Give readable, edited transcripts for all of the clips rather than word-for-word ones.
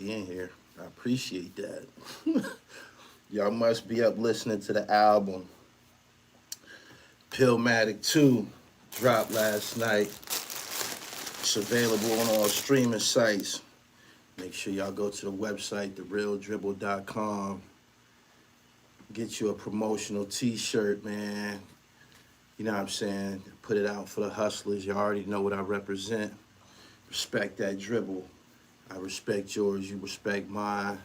everybody in here. I appreciate that. Y'all must be up listening to the album. Pillmatic 2 dropped last night. It's available on all streaming sites. Make sure y'all go to the website, therealdribble.com. Get you a promotional t-shirt, man. You know what I'm saying? Put it out for the hustlers. You already know what I represent. Respect that dribble. I respect yours, you respect mine.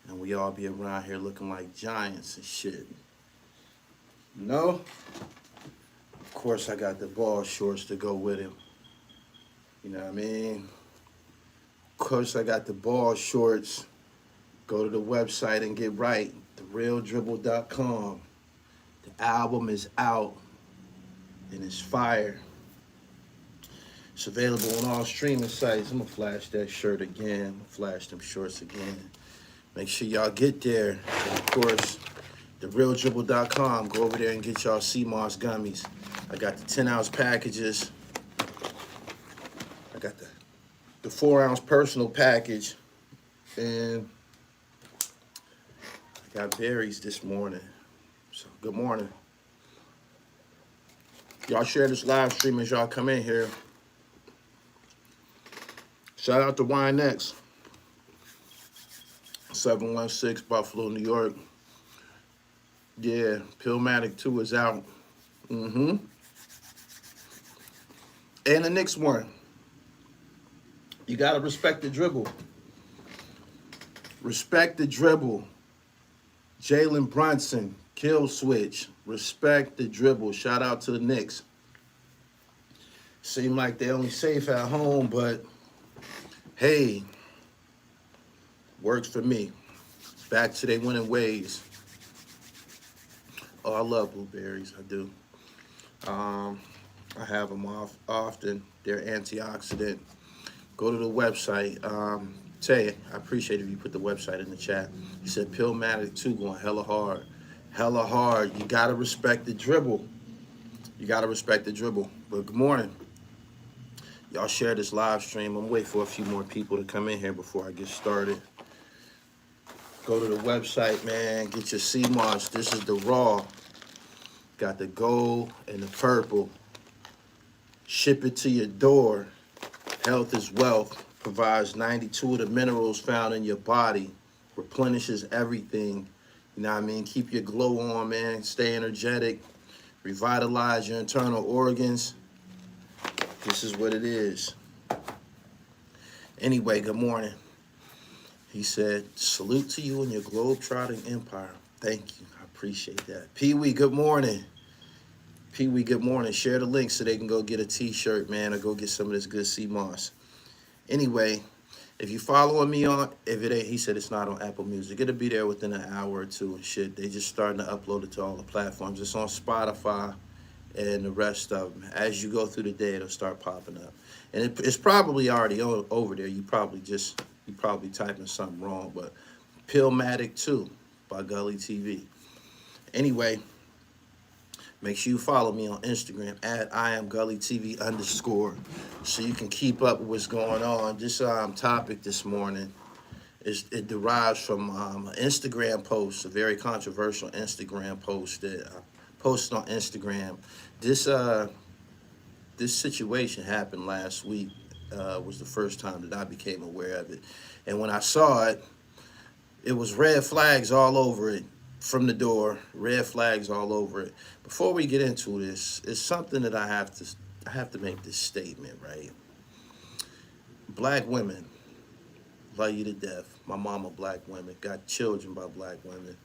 And we all be around here looking like giants and shit. You know? Of course, I got the ball shorts to go with him. You know what I mean? Of course, I got the ball shorts. Go to the website and get right. TheRealDribble.com. The album is out and it's fire. It's available on all streaming sites. I'm gonna flash that shirt again. I'm gonna flash them shorts again. Make sure y'all get there. And of course, TheRealDribble.com. Go over there and get y'all CMOS gummies. I got the 10-ounce packages. I got the 4-ounce personal package. And I got berries this morning. So good morning. Y'all share this live stream as y'all come in here. Shout out to YNX. 716 Buffalo, New York. Yeah, Pillmatic 2 is out. And the next one. You gotta respect the dribble. Respect the dribble. Jalen Brunson, Kill Switch. Respect the dribble. Shout out to the Knicks. Seem like they only safe at home, but hey, works for me. Back to their winning ways. Oh, I love blueberries. I do. I have them often. They're antioxidant. Go to the website. Tay, I appreciate if you put the website in the chat. You said Pillmatic 2 going hella hard. Hella hard. You got to respect the dribble. You got to respect the dribble. But good morning. Y'all share this live stream. I'm waiting for a few more people to come in here before I get started. Go to the website, man. Get your CMOS. This is the raw. Got the gold and the purple. Ship it to your door. Health is wealth. Provides 92 of the minerals found in your body. Replenishes everything. You know what I mean? Keep your glow on, man. Stay energetic. Revitalize your internal organs. This is what it is. Anyway, good morning. He said, salute to you and your globe-trotting empire. Thank you. I appreciate that. Pee-wee, good morning. Pee-wee, good morning. Share the link so they can go get a t-shirt, man, or go get some of this good CMOS. Anyway, if you following me on, if it ain't, he said it's not on Apple Music. It'll be there within an hour or two and shit. They just starting to upload it to all the platforms. It's on Spotify and the rest of them. As you go through the day, it'll start popping up. And it's probably already over there. You probably typing something wrong, but Pillmatic 2 by Gully TV. Anyway, make sure you follow me on Instagram at IamGullyTV_ so you can keep up with what's going on. This topic this morning it derives from an Instagram post, a very controversial Instagram post that I posted on Instagram. This situation happened last week. Was the first time that I became aware of it. And when I saw it, it was red flags all over it from the door, red flags all over it. Before we get into this, it's something that I have to make this statement, right? Black women, love you to death. My mama black women, got children by black women.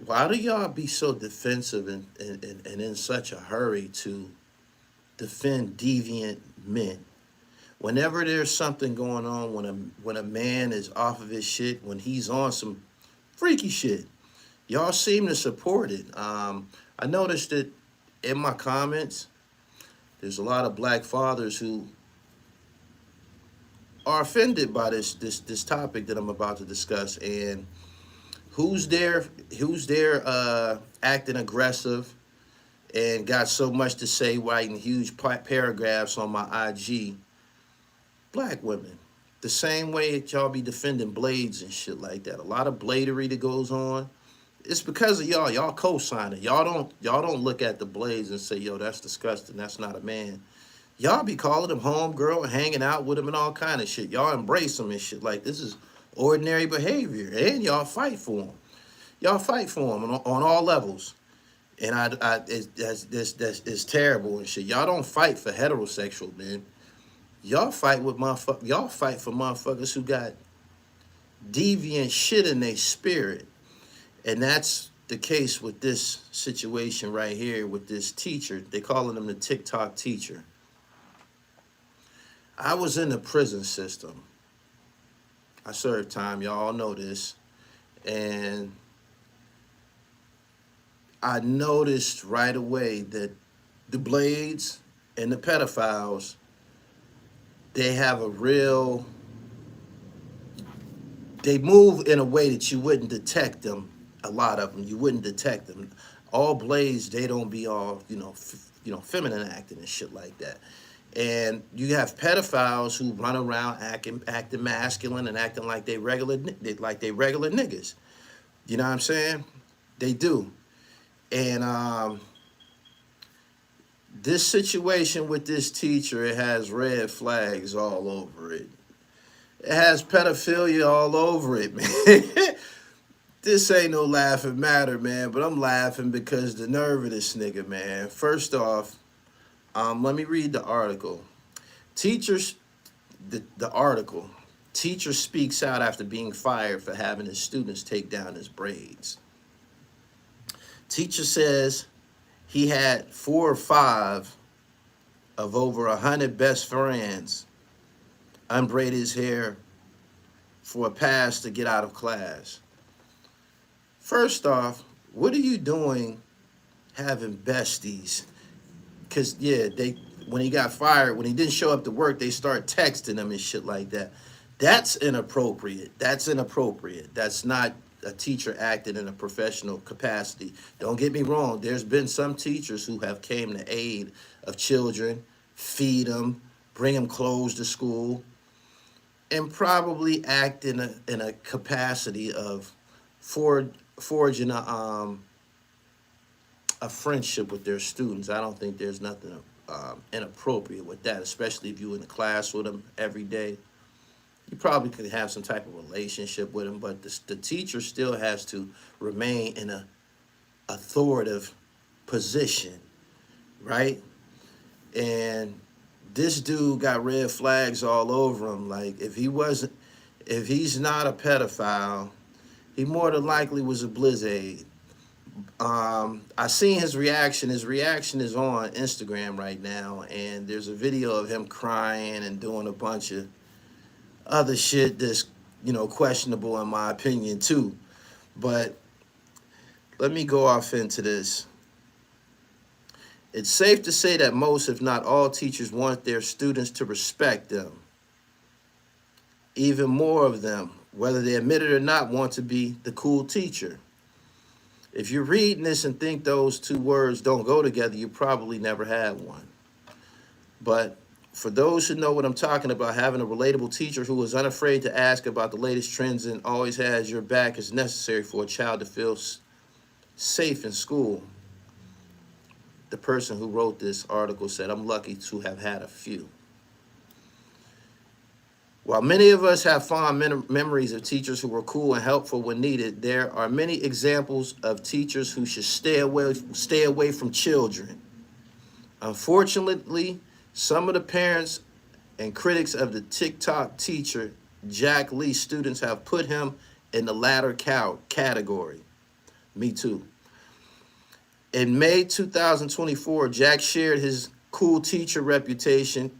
Why do y'all be so defensive and in such a hurry to defend deviant men? Whenever there's something going on, when a man is off of his shit, when he's on some freaky shit, y'all seem to support it. I noticed that in my comments, there's a lot of black fathers who are offended by this topic that I'm about to discuss. And who's there acting aggressive and got so much to say, writing huge paragraphs on my IG? Black women. The same way that y'all be defending blades and shit like that. A lot of bladery that goes on. It's because of y'all. Y'all co-sign it. Y'all don't look at the blades and say, yo, that's disgusting. That's not a man. Y'all be calling him homegirl and hanging out with him and all kind of shit. Y'all embrace him and shit. Like, this is ordinary behavior. And y'all fight for him. Y'all fight for him on all levels. And it's terrible and shit. Y'all don't fight for heterosexual men. Y'all fight with motherfuckers. Y'all fight for motherfuckers who got deviant shit in their spirit. And that's the case with this situation right here with this teacher. They calling him the TikTok teacher. I was in the prison system. I served time. Y'all all know this. And I noticed right away that the blades and the pedophiles, they have a real, they move in a way that you wouldn't detect them. A lot of them, you wouldn't detect them. All blades, they don't be all, feminine acting and shit like that. And you have pedophiles who run around acting masculine and acting like they regular niggas. You know what I'm saying? They do. And this situation with this teacher, it has red flags all over it. It has pedophilia all over it, man. This ain't no laughing matter, man, but I'm laughing because the nerve of this nigga, man. First off, let me read the article. The article. Teacher speaks out after being fired for having his students take down his braids. Teacher says he had 4 or 5 of over 100 best friends unbraid his hair for a pass to get out of class. First off, what are you doing having besties? Because, yeah, when he got fired, when he didn't show up to work, they start texting him and shit like that. That's inappropriate. That's inappropriate. That's not a teacher acting in a professional capacity. Don't get me wrong. There's been some teachers who have came to aid of children, feed them, bring them clothes to school, and probably act in a capacity of forging a friendship with their students. I don't think there's nothing inappropriate with that, especially if you're in the class with them every day. You probably could have some type of relationship with them, but the teacher still has to remain in a authoritative position, right? And this dude got red flags all over him. Like, if he's not a pedophile, he more than likely was a blizzard. I seen his reaction. His reaction is on Instagram right now, and there's a video of him crying and doing a bunch of other shit that's, questionable in my opinion too. But let me go off into this. It's safe to say that most, if not all, teachers want their students to respect them. Even more of them, whether they admit it or not, want to be the cool teacher. If you're reading this and think those two words don't go together, you probably never had one. But for those who know what I'm talking about, having a relatable teacher who is unafraid to ask about the latest trends and always has your back is necessary for a child to feel safe in school. The person who wrote this article said, I'm lucky to have had a few. While many of us have fond memories of teachers who were cool and helpful when needed, there are many examples of teachers who should stay away from children. Unfortunately, some of the parents and critics of the TikTok teacher, Jack Lee, students have put him in the latter category. Me too. In May 2024, Jack shared his cool teacher reputation.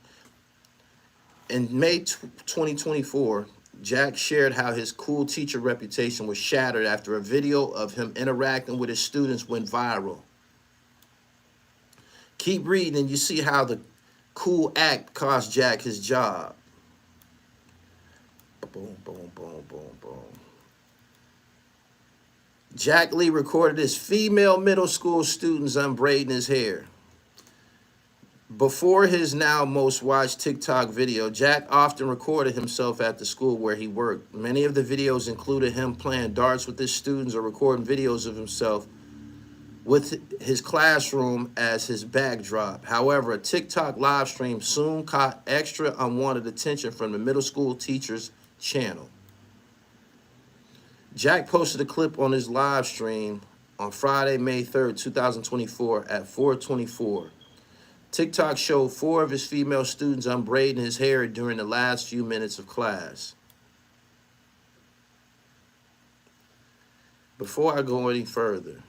In May 2024, Jack shared how his cool teacher reputation was shattered after a video of him interacting with his students went viral. Keep reading and you see how the cool act cost Jack his job. Boom, boom, boom, boom, boom. Jack Lee recorded his female middle school students unbraiding his hair. Before his now most watched TikTok video, Jack often recorded himself at the school where he worked. Many of the videos included him playing darts with his students or recording videos of himself with his classroom as his backdrop. However, a TikTok live stream soon caught extra unwanted attention from the middle school teacher's channel. Jack posted a clip on his live stream on Friday, May 3rd, 2024 at 4:24. TikTok showed 4 of his female students unbraiding his hair during the last few minutes of class. Before I go any further,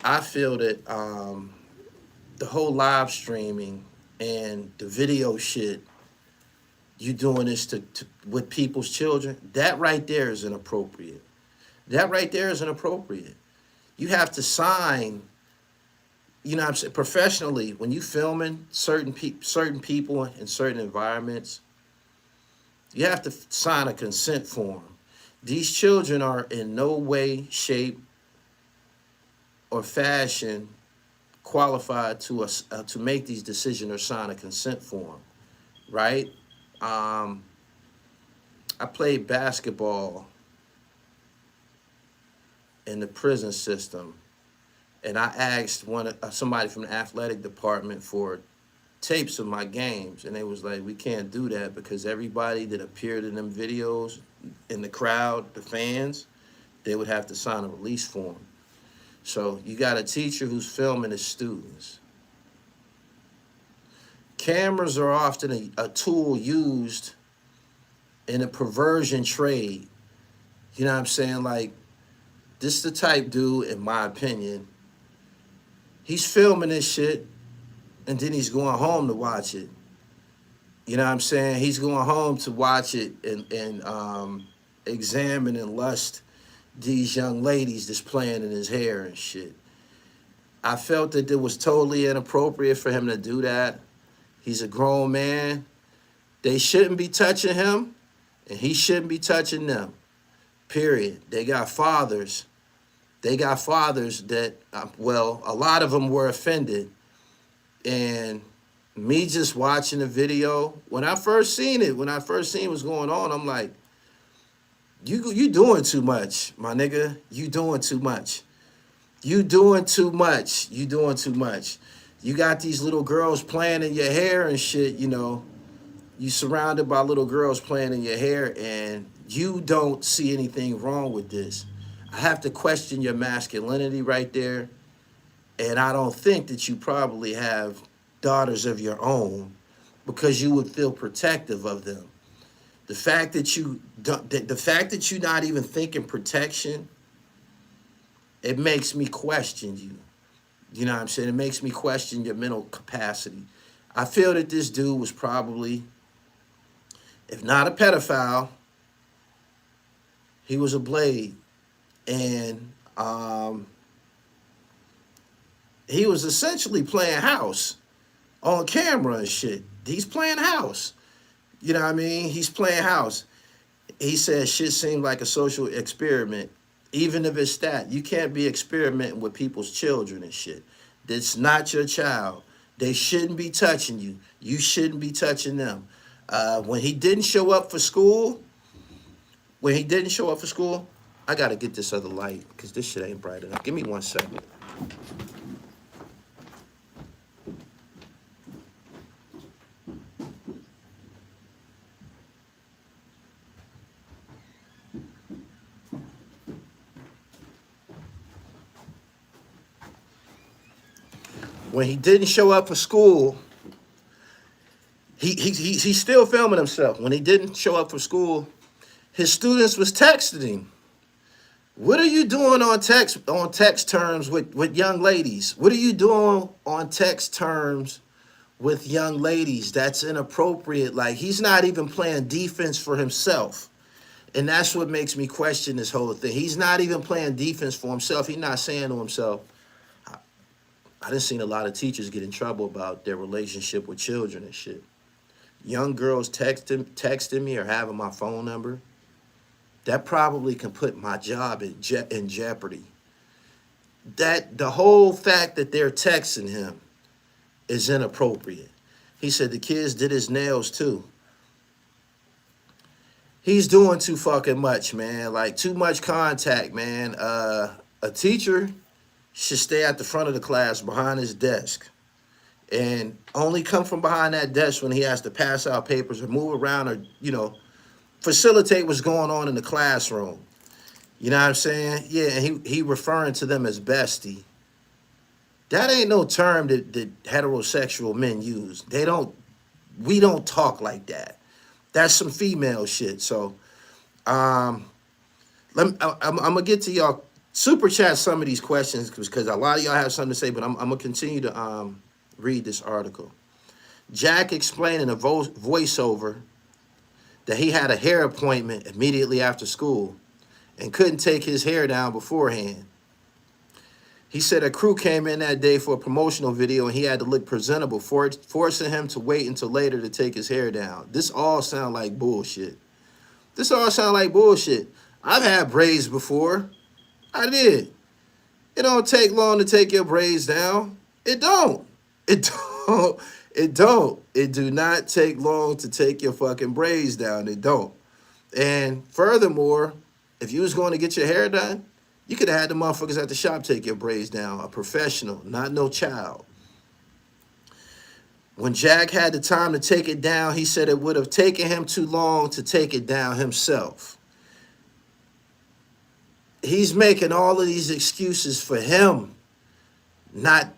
I feel that the whole live streaming and the video shit, you doing this to with people's children, that right there is inappropriate. That right there is inappropriate. You have to sign, you know what I'm saying, professionally, when you filming certain people in certain environments, you have to sign a consent form. These children are in no way, shape, or fashion qualified to us to make these decisions or sign a consent form, right? I played basketball in the prison system, and I asked somebody from the athletic department for tapes of my games, and they was like, we can't do that because everybody that appeared in them videos in the crowd, the fans, they would have to sign a release form. So you got a teacher who's filming his students. Cameras are often a tool used in a perversion trade. You know what I'm saying? Like, this is the type dude, in my opinion, he's filming this shit and then he's going home to watch it. You know what I'm saying? He's going home to watch it and examine and lust these young ladies that's playing in his hair and shit. I felt that it was totally inappropriate for him to do that. He's a grown man. They shouldn't be touching him, and he shouldn't be touching them. Period. They got fathers. They got fathers that, well, a lot of them were offended. And me just watching the video, when I first seen what's going on, I'm like, you doing too much, my nigga. You doing too much. You doing too much. You doing too much. You got these little girls playing in your hair and shit, you know. You surrounded by little girls playing in your hair, and you don't see anything wrong with this. I have to question your masculinity right there. And I don't think that you probably have daughters of your own because you would feel protective of them. The fact that you're not even thinking protection, it makes me question you. You know what I'm saying? It makes me question your mental capacity. I feel that this dude was probably, if not a pedophile, he was a blade. And he was essentially playing house on camera and shit. He's playing house. You know what I mean? He's playing house. He said shit seemed like a social experiment. Even if it's that, you can't be experimenting with people's children and shit. That's not your child. They shouldn't be touching you. You shouldn't be touching them. When he didn't show up for school, I gotta get this other light because this shit ain't bright enough. Give me 1 second. When he didn't show up for school, he's still filming himself. When he didn't show up for school, his students was texting him. What are you doing on text terms with young ladies? What are you doing on text terms with young ladies? That's inappropriate. Like, he's not even playing defense for himself. And that's what makes me question this whole thing. He's not even playing defense for himself. He's not saying to himself, I done seen a lot of teachers get in trouble about their relationship with children and shit. Young girls texting me or having my phone number. That probably can put my job in jeopardy. That the whole fact that they're texting him is inappropriate. He said the kids did his nails too. He's doing too fucking much, man. Like, too much contact, man. A teacher should stay at the front of the class behind his desk and only come from behind that desk when he has to pass out papers or move around or, facilitate what's going on in the classroom. You know what I'm saying? Yeah, and he referring to them as bestie. That ain't no term that heterosexual men use. We don't talk like that. That's some female shit. So, I'm gonna get to y'all super chat some of these questions because a lot of y'all have something to say. But I'm gonna continue to read this article. Jack explained in a voiceover that he had a hair appointment immediately after school and couldn't take his hair down beforehand. He said a crew came in that day for a promotional video and he had to look presentable, forcing him to wait until later to take his hair down. This all sound like bullshit. I've had braids before. I did. It don't take long to take your braids down. It don't. It don't. It don't. It do not take long to take your fucking braids down. It don't. And furthermore, if you was going to get your hair done, you could have had the motherfuckers at the shop take your braids down. A professional, not no child. When Jack had the time to take it down, he said it would have taken him too long to take it down himself. He's making all of these excuses for him not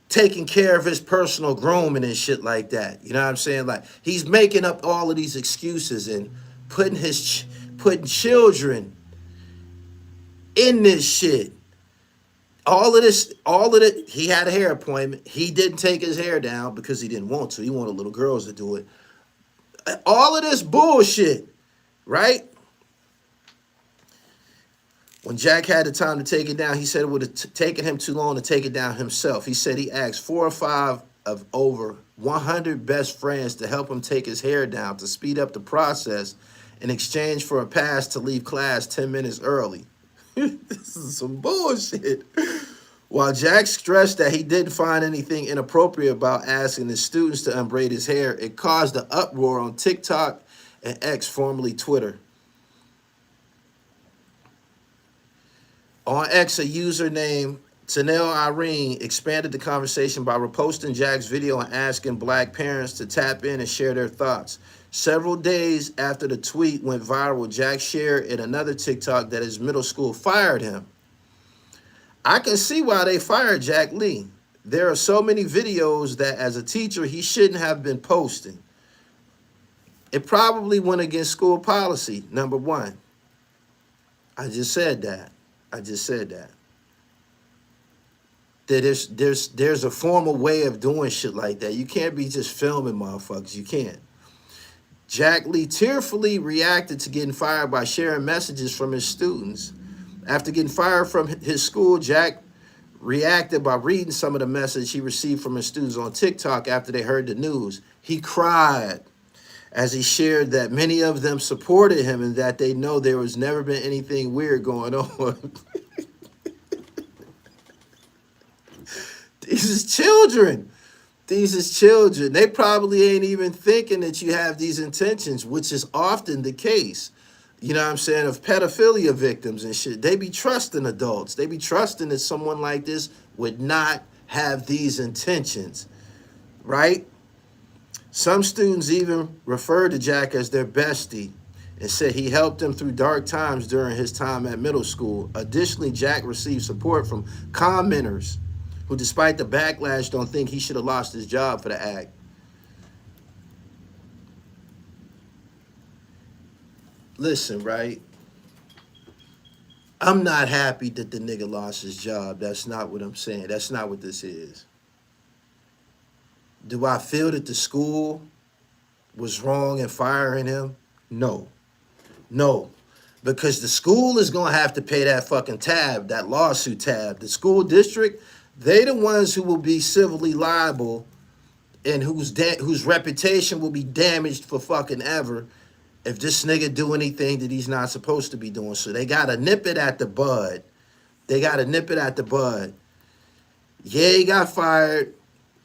taking care of his personal grooming and shit like that. You know what I'm saying? Like, he's making up all of these excuses and putting children in this shit. All of it, he had a hair appointment. He didn't take his hair down because he didn't want to. He wanted little girls to do it. All of this bullshit, right? When Jack had the time to take it down, he said it would have taken him too long to take it down himself. He said he asked 4 or 5 of over 100 best friends to help him take his hair down to speed up the process in exchange for a pass to leave class 10 minutes early. This is some bullshit. While Jack stressed that he didn't find anything inappropriate about asking his students to unbraid his hair, it caused an uproar on TikTok and X, formerly Twitter. On X, a user named Tanel Irene expanded the conversation by reposting Jack's video and asking black parents to tap in and share their thoughts. Several days after the tweet went viral, Jack shared in another TikTok that his middle school fired him. I can see why they fired Jack Lee. There are so many videos that as a teacher he shouldn't have been posting. It probably went against school policy, number one. I just said that. There's a formal way of doing shit like that. You can't be just filming motherfuckers. You can't. Jack Lee tearfully reacted to getting fired by sharing messages from his students. After getting fired from his school, Jack reacted by reading some of the message he received from his students on TikTok after they heard the news. He cried as he shared that many of them supported him and that they know there was never been anything weird going on. These is children. They probably ain't even thinking that you have these intentions, which is often the case. You know what I'm saying? Of pedophilia victims and shit. They be trusting adults. They be trusting that someone like this would not have these intentions, right? Some students even referred to Jack as their bestie and said he helped them through dark times during his time at middle school. Additionally, Jack received support from commenters who, despite the backlash, don't think he should have lost his job for the act. Listen, right? I'm not happy that the nigga lost his job. That's not what I'm saying. That's not what this is. Do I feel that the school was wrong in firing him? No. Because the school is going to have to pay that fucking tab, that lawsuit tab. The school district, they the ones who will be civilly liable and whose reputation will be damaged for fucking ever if this nigga do anything that he's not supposed to be doing. So they got to nip it at the bud. Yeah, he got fired.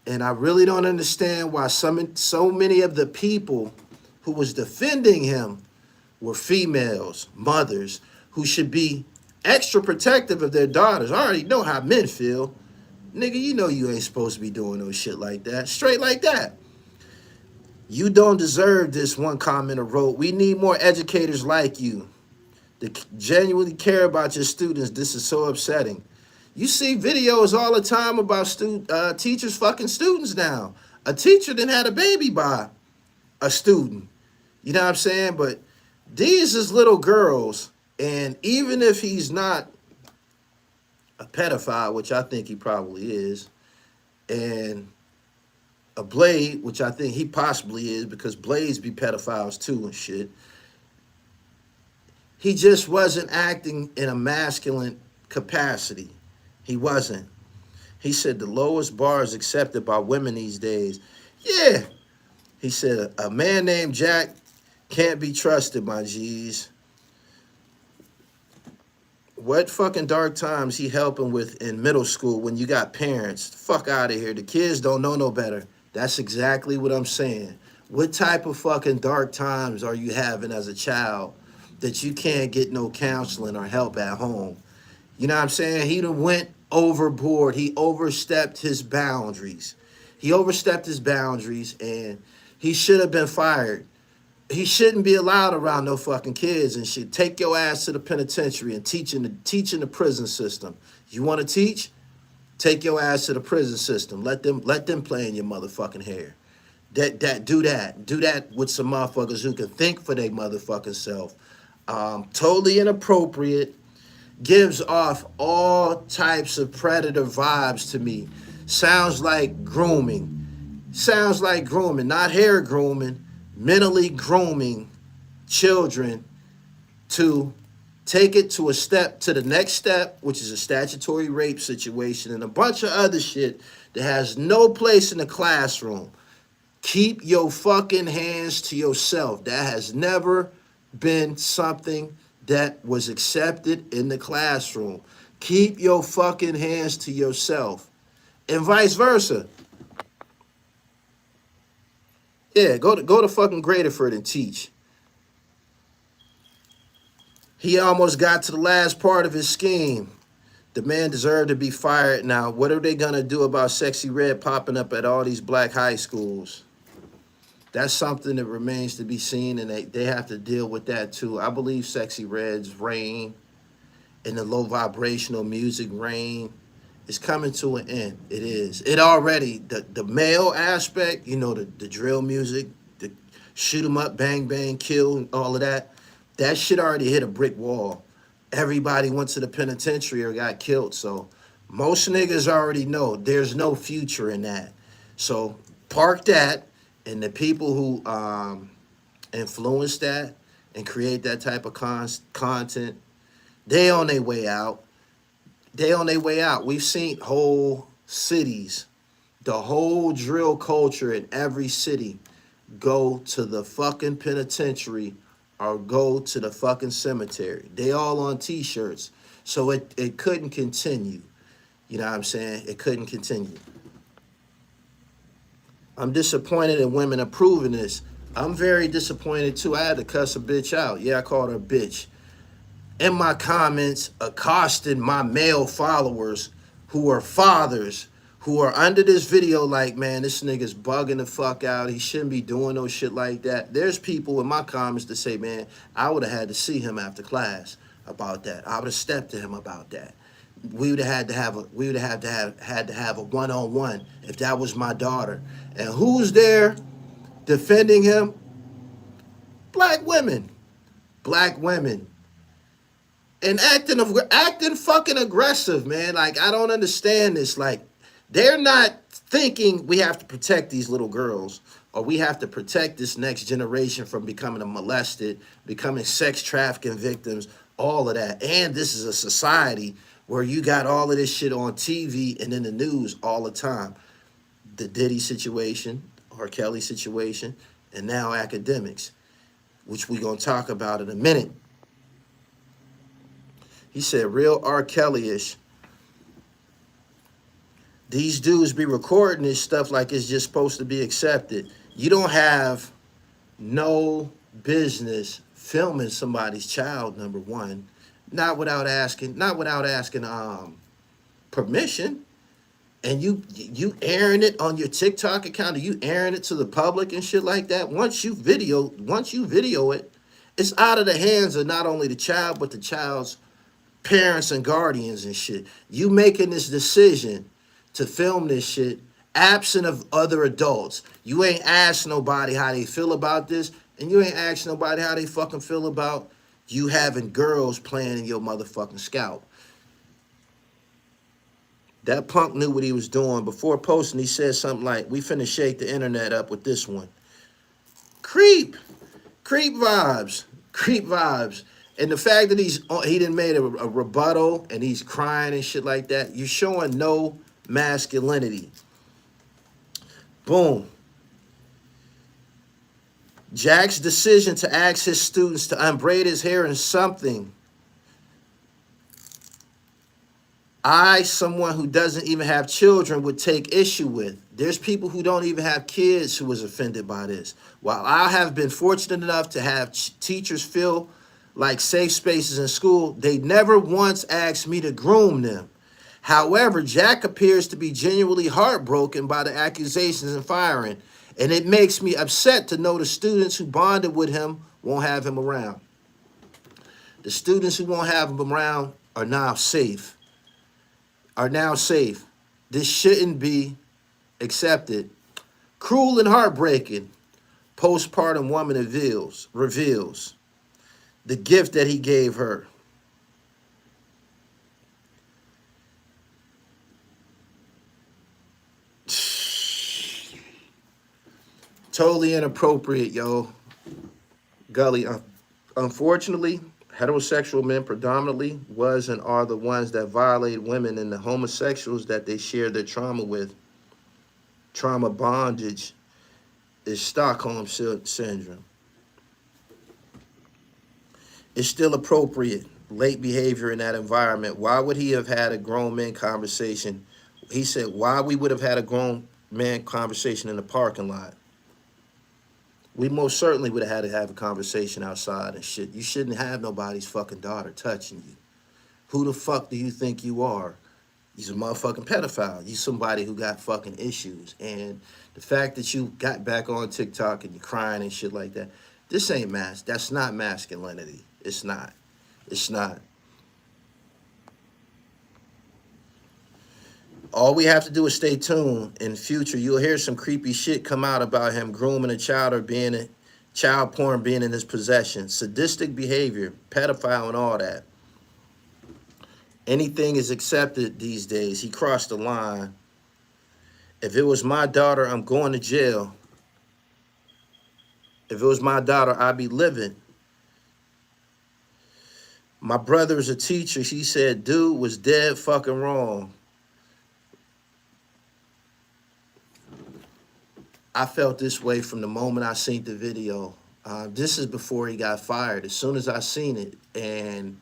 And I really don't understand why so many of the people who was defending him were females, mothers, who should be extra protective of their daughters. I already know how men feel. Nigga, you know you ain't supposed to be doing no shit like that. Straight like that. You don't deserve this, one commenter wrote. We need more educators like you that genuinely care about your students. This is so upsetting. You see videos all the time about teachers fucking students now. A teacher then had a baby by a student. You know what I'm saying? But these is little girls, and even if he's not a pedophile, which I think he probably is, and a Blade, which I think he possibly is, because Blades be pedophiles too and shit. He just wasn't acting in a masculine capacity. He wasn't. He said the lowest bar is accepted by women these days. Yeah. He said a man named Jack can't be trusted, my G's. What fucking dark times he helping with in middle school when you got parents? Fuck out of here. The kids don't know no better. That's exactly what I'm saying. What type of fucking dark times are you having as a child that you can't get no counseling or help at home? You know what I'm saying? He done went overboard. He overstepped his boundaries. He overstepped his boundaries, and he should have been fired. He shouldn't be allowed around no fucking kids and shit. Take your ass to the penitentiary and teach in the prison system. You want to teach? Take your ass to the prison system. Let them play in your motherfucking hair. Do that with some motherfuckers who can think for their motherfucking self. Totally inappropriate. Gives off all types of predator vibes to me. Sounds like grooming. Sounds like grooming, not hair grooming. Mentally grooming children to take it to the next step, which is a statutory rape situation and a bunch of other shit that has no place in the classroom. Keep your fucking hands to yourself. That has never been something that was accepted in the classroom. Keep your fucking hands to yourself. And vice versa. Yeah, go to fucking Graterford and teach. He almost got to the last part of his scheme. The man deserved to be fired. Now, what are they going to do about Sexy Red popping up at all these black high schools? That's something that remains to be seen, and they have to deal with that too. I believe Sexy Red's reign and the low vibrational music reign is coming to an end. It is. It already, the male aspect, you know, the drill music, the shoot 'em up, bang, bang, kill, and all of that, that shit already hit a brick wall. Everybody went to the penitentiary or got killed. So most niggas already know there's no future in that. So park that, and the people who influence that and create that type of content, they on their way out. They on their way out. We've seen whole cities, the whole drill culture in every city go to the fucking penitentiary or go to the fucking cemetery. They all on t-shirts. So it couldn't continue. You know what I'm saying? It couldn't continue. I'm disappointed in women approving this. I'm very disappointed too. I had to cuss a bitch out. Yeah, I called her a bitch. In my comments, accosting my male followers who are fathers, who are under this video like, man, this nigga's bugging the fuck out. He shouldn't be doing no shit like that. There's people in my comments that say, man, I would have had to see him after class about that. I would have stepped to him about that. We would have had to have a one-on-one if that was my daughter. And who's there defending him? Black women. Black women. And acting fucking aggressive, man. Like, I don't understand this. Like, they're not thinking we have to protect these little girls or we have to protect this next generation from becoming molested, becoming sex trafficking victims, all of that. And this is a society where you got all of this shit on TV and in the news all the time. The Diddy situation, R. Kelly situation, and now Akedemiks, which we're going to talk about in a minute. He said, real R. Kelly-ish. These dudes be recording this stuff like it's just supposed to be accepted. You don't have no business filming somebody's child, number one, not without asking permission. And you airing it on your TikTok account, or you airing it to the public and shit like that. Once you video it, it's out of the hands of not only the child but the child's parents and guardians and shit. You making this decision to film this shit absent of other adults. You ain't asked nobody how they feel about this, and you ain't asked nobody how they fucking feel about you having girls playing in your motherfucking scalp. That punk knew what he was doing. Before posting, he said something like, "We finna shake the internet up with this one." Creep. Creep vibes. Creep vibes. And the fact that he didn't made a rebuttal and he's crying and shit like that, you're showing no masculinity. Boom. Jack's decision to ask his students to unbraid his hair is something someone who doesn't even have children, would take issue with. There's people who don't even have kids who was offended by this. While I have been fortunate enough to have teachers feel like safe spaces in school, they never once asked me to groom them. However, Jack appears to be genuinely heartbroken by the accusations and firing, and it makes me upset to know the students who bonded with him won't have him around. The students who won't have him around are now safe. This shouldn't be accepted. Cruel and heartbreaking. Postpartum woman reveals the gift that he gave her. Totally inappropriate, yo. Gully, unfortunately, heterosexual men predominantly was and are the ones that violate women, and the homosexuals that they share their trauma with. Trauma bondage is Stockholm syndrome. It's still appropriate. Late behavior in that environment. Why would he have had a grown man conversation? He said, why we would have had a grown man conversation in the parking lot. We most certainly would have had to have a conversation outside and shit. You shouldn't have nobody's fucking daughter touching you. Who the fuck do you think you are? He's a motherfucking pedophile. You somebody who got fucking issues. And the fact that you got back on TikTok and you're crying and shit like that, this ain't that's not masculinity. It's not. It's not. All we have to do is stay tuned. In future, you'll hear some creepy shit come out about him grooming a child or child porn being in his possession. Sadistic behavior, pedophile and all that. Anything is accepted these days. He crossed the line. If it was my daughter, I'm going to jail. If it was my daughter, I'd be living. My brother is a teacher. He said, dude was dead fucking wrong. I felt this way from the moment I seen the video. This is before he got fired. As soon as I seen it, I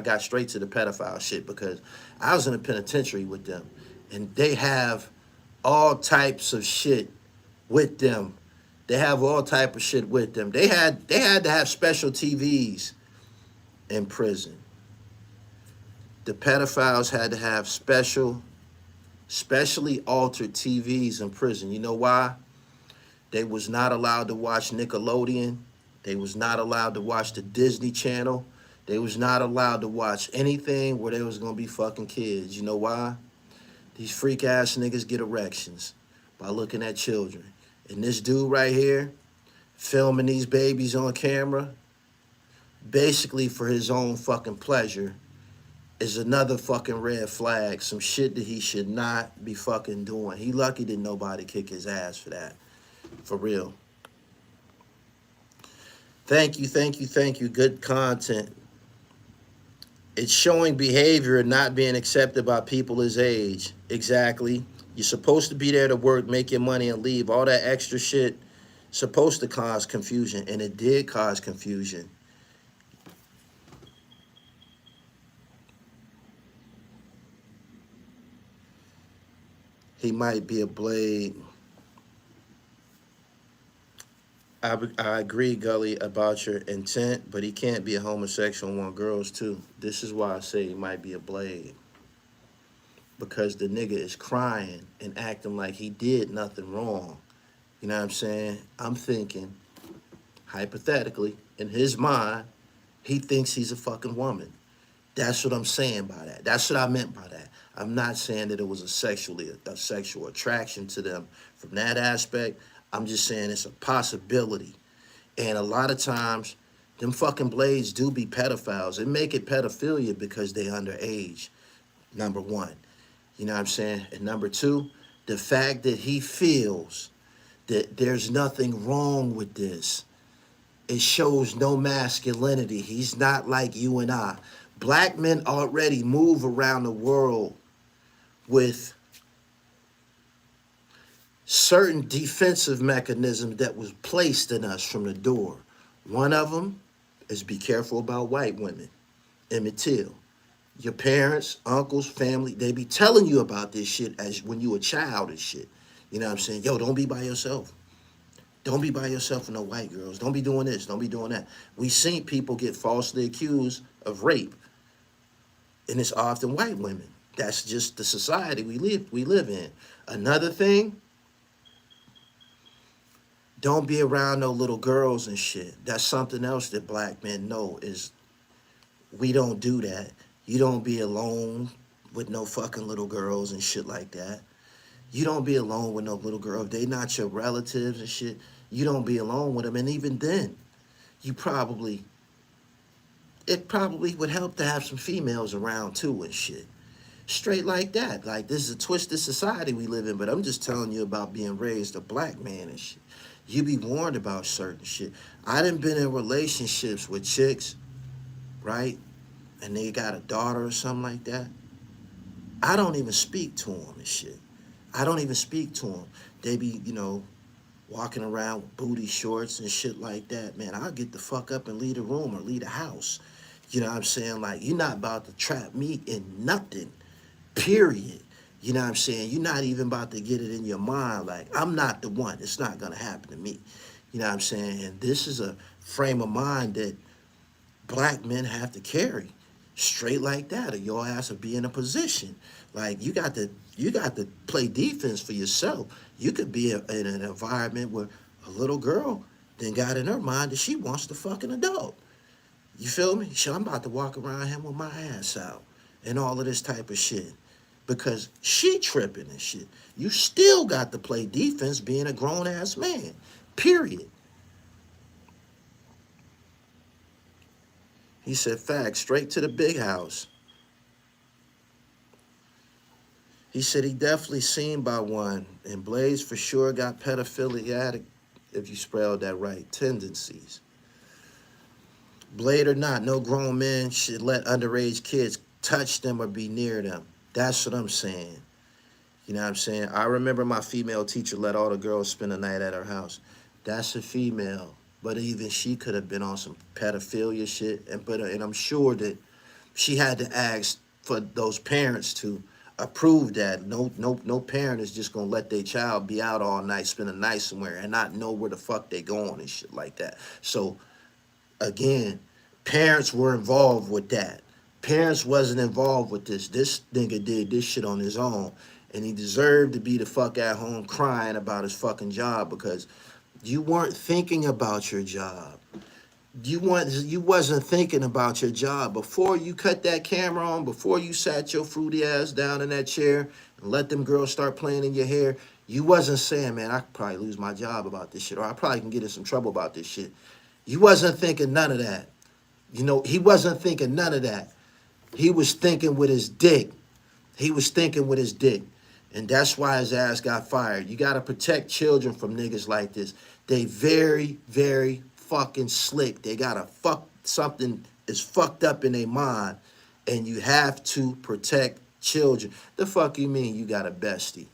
got straight to the pedophile shit, because I was in a penitentiary with them, and they have all types of shit with them. They have all type of shit with them. They had to have special TVs in prison. The pedophiles had to have specially altered TVs in prison. You know why? They was not allowed to watch Nickelodeon. They was not allowed to watch the Disney Channel. They was not allowed to watch anything where there was going to be fucking kids. You know why? These freak-ass niggas get erections by looking at children. And this dude right here, filming these babies on camera, basically for his own fucking pleasure, is another fucking red flag. Some shit that he should not be fucking doing. He lucky that nobody kick his ass for that. For real. Thank you. Good content. It's showing behavior and not being accepted by people his age. Exactly. You're supposed to be there to work, make your money, and leave. All that extra shit supposed to cause confusion, and it did cause confusion. He might be a blade. I agree, Gully, about your intent, but he can't be a homosexual and want girls too. This is why I say he might be a blade. Because the nigga is crying and acting like he did nothing wrong. You know what I'm saying? I'm thinking, hypothetically, in his mind, he thinks he's a fucking woman. That's what I'm saying by that. That's what I meant by that. I'm not saying that it was a sexual attraction to them from that aspect. I'm just saying it's a possibility. And a lot of times, them fucking blades do be pedophiles. They make it pedophilia because they underage, number one. You know what I'm saying? And number two, the fact that he feels that there's nothing wrong with this. It shows no masculinity. He's not like you and I. Black men already move around the world with certain defensive mechanisms that was placed in us from the door. One of them is be careful about white women. Emmett Till. Your parents, uncles, family, they be telling you about this shit as when you a child and shit. You know what I'm saying? Yo, don't be by yourself. Don't be by yourself with no white girls. Don't be doing this. Don't be doing that. We seen people get falsely accused of rape, and it's often white women. That's just the society we live in. Another thing, don't be around no little girls and shit. That's something else that black men know is we don't do that. You don't be alone with no fucking little girls and shit like that. You don't be alone with no little girl. If they not your relatives and shit, you don't be alone with them. And even then, you probably, it probably would help to have some females around too and shit. Straight like that. Like, this is a twisted society we live in, but I'm just telling you about being raised a black man and shit. You be warned about certain shit. I done been in relationships with chicks, right? And they got a daughter or something like that. I don't even speak to them and shit. I don't even speak to them. They be, walking around with booty shorts and shit like that. Man, I'll get the fuck up and leave the room or leave the house. You know what I'm saying? Like, you're not about to trap me in nothing, period. You know what I'm saying? You're not even about to get it in your mind. Like, I'm not the one. It's not going to happen to me. You know what I'm saying? And this is a frame of mind that black men have to carry straight like that, or your ass will be in a position. Like, you got to play defense for yourself. You could be in an environment where a little girl then got in her mind that she wants to fuck an adult. You feel me? Shit, I'm about to walk around him with my ass out and all of this type of shit. Because she tripping and shit. You still got to play defense being a grown ass man. Period. He said, facts, straight to the big house. He said he definitely seen by one, and Blaze for sure got pedophiliac, if you spelled that right, tendencies. Blade or not, no grown man should let underage kids touch them or be near them. That's what I'm saying. You know what I'm saying? I remember my female teacher let all the girls spend the night at her house. That's a female. But even she could have been on some pedophilia shit. And I'm sure that she had to ask for those parents to approve that. No parent is just gonna let their child be out all night, spend a night somewhere, and not know where the fuck they going and shit like that. So again, parents were involved with that. Parents wasn't involved with this. This nigga did this shit on his own. And he deserved to be the fuck at home crying about his fucking job because you weren't thinking about your job. You wasn't thinking about your job. Before you cut that camera on, before you sat your fruity ass down in that chair and let them girls start playing in your hair, you wasn't saying, man, I could probably lose my job about this shit, or I probably can get in some trouble about this shit. You wasn't thinking none of that. He wasn't thinking none of that. He was thinking with his dick. He was thinking with his dick. And that's why his ass got fired. You got to protect children from niggas like this. They very, very fucking slick. They got to fuck something is fucked up in their mind. And you have to protect children. The fuck you mean you got a bestie?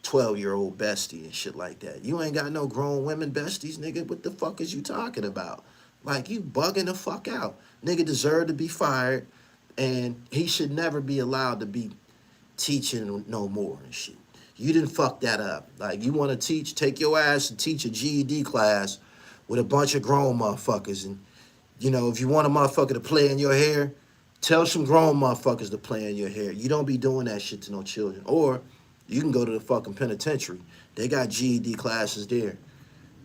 12-year-old bestie and shit like that. You ain't got no grown women besties, nigga. What the fuck is you talking about? Like, you bugging the fuck out. Nigga deserved to be fired. And he should never be allowed to be teaching no more and shit. You didn't fuck that up. Like, you want to teach, take your ass and teach a GED class with a bunch of grown motherfuckers. And, you know, if you want a motherfucker to play in your hair, tell some grown motherfuckers to play in your hair. You don't be doing that shit to no children. Or you can go to the fucking penitentiary. They got GED classes there.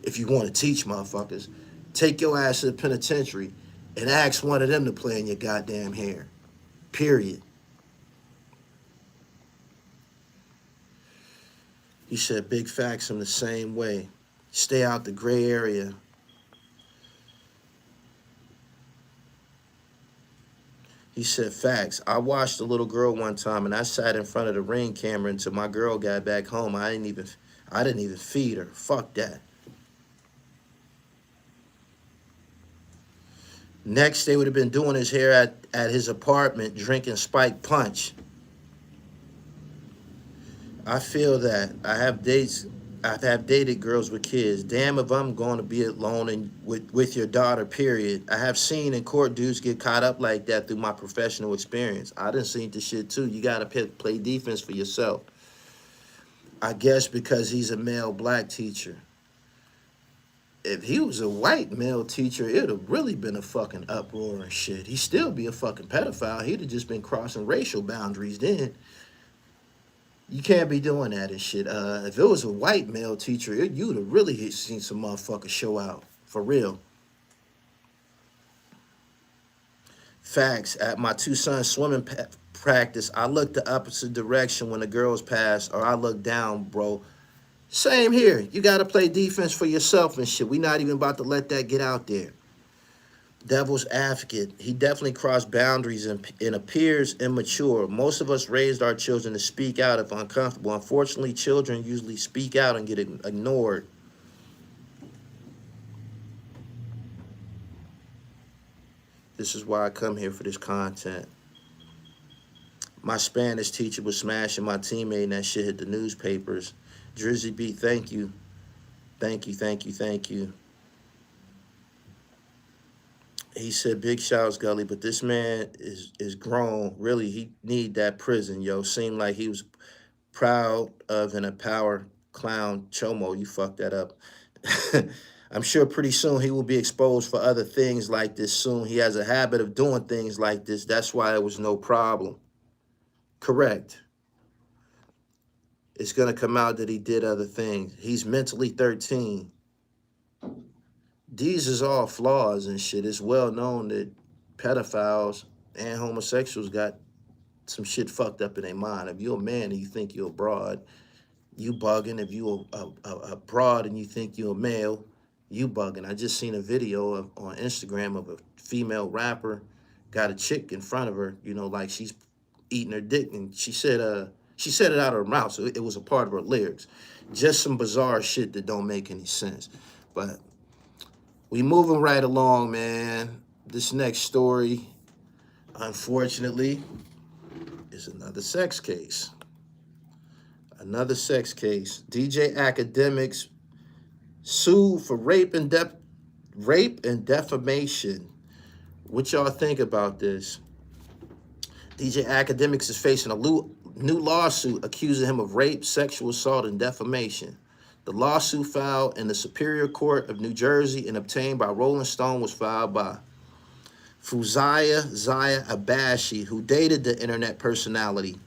If you want to teach motherfuckers, take your ass to the penitentiary and ask one of them to play in your goddamn hair. Period. He said, big facts, I'm the same way. Stay out the gray area. He said, facts. I watched a little girl one time and I sat in front of the Ring camera until my girl got back home. I didn't even feed her. Fuck that. Next, they would have been doing his hair at his apartment, drinking spiked punch. I feel that. I've dated girls with kids. Damn if I'm going to be alone and with your daughter, period. I have seen in court dudes get caught up like that through my professional experience. I done seen the shit too. You got to play defense for yourself. I guess because he's a male black teacher. If he was a white male teacher, it would have really been a fucking uproar and shit. He'd still be a fucking pedophile. He'd have just been crossing racial boundaries then. You can't be doing that and shit. If it was a white male teacher, you would have really seen some motherfuckers show out. For real. Facts. At my two sons' swimming practice, I looked the opposite direction when the girls passed, or I looked down, bro. Same here. You got to play defense for yourself and shit. We not even about to let that get out there. Devil's advocate. He definitely crossed boundaries and appears immature. Most of us raised our children to speak out if uncomfortable. Unfortunately, children usually speak out and get ignored. This is why I come here for this content. My Spanish teacher was smashing my teammate and that shit hit the newspapers. Drizzy B, thank you. Thank you, thank you, thank you. He said, big shouts, Gully, but this man is grown. Really, he need that prison, yo. Seemed like he was proud of and a power clown. Chomo, you fucked that up. I'm sure pretty soon he will be exposed for other things like this soon. He has a habit of doing things like this. That's why it was no problem. Correct. It's going to come out that he did other things. He's mentally 13. These is all flaws and shit. It's well known that pedophiles and homosexuals got some shit fucked up in their mind. If you're a man and you think you're a broad, you bugging. If you're a broad and you think you're a male, you bugging. I just seen a video on Instagram of a female rapper got a chick in front of her, you know, like she's eating her dick, and she said it out of her mouth, so it was a part of her lyrics. Just some bizarre shit that don't make any sense. But we moving right along, man. This next story, unfortunately, is another sex case. Another sex case. DJ Akedemiks sued for rape and defamation. What y'all think about this? DJ Akedemiks is facing a new lawsuit accusing him of rape, sexual assault, and defamation. The lawsuit filed in the Superior Court of New Jersey and obtained by Rolling Stone was filed by Zaya Abashi, who dated the internet personality,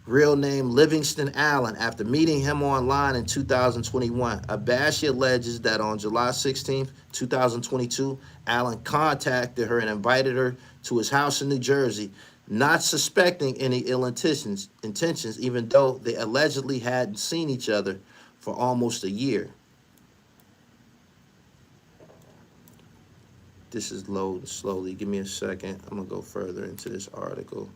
real name Livingston Allen, after meeting him online in 2021. Abashi alleges that on July 16, 2022, Allen contacted her and invited her to his house in New Jersey, not suspecting any ill intentions, even though they allegedly hadn't seen each other for almost a year. This is loading slowly. Give me a second. I'm going to go further into this article.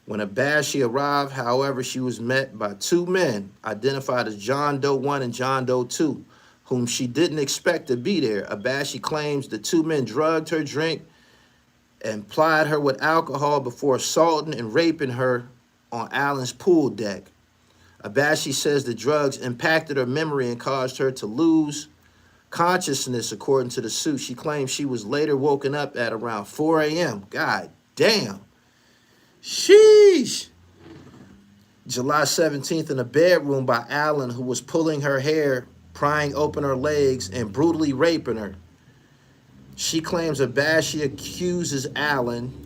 When Abashi arrived, however, she was met by two men identified as John Doe 1 and John Doe 2, whom she didn't expect to be there. Abashi claims the two men drugged her drink and plied her with alcohol before assaulting and raping her on Allen's pool deck. Abashi says the drugs impacted her memory and caused her to lose consciousness, according to the suit. She claims she was later woken up at around 4 a.m. God damn. Sheesh. July 17th in a bedroom by Allen, who was pulling her hair, prying open her legs, and brutally raping her. She claims Abashi accuses Allen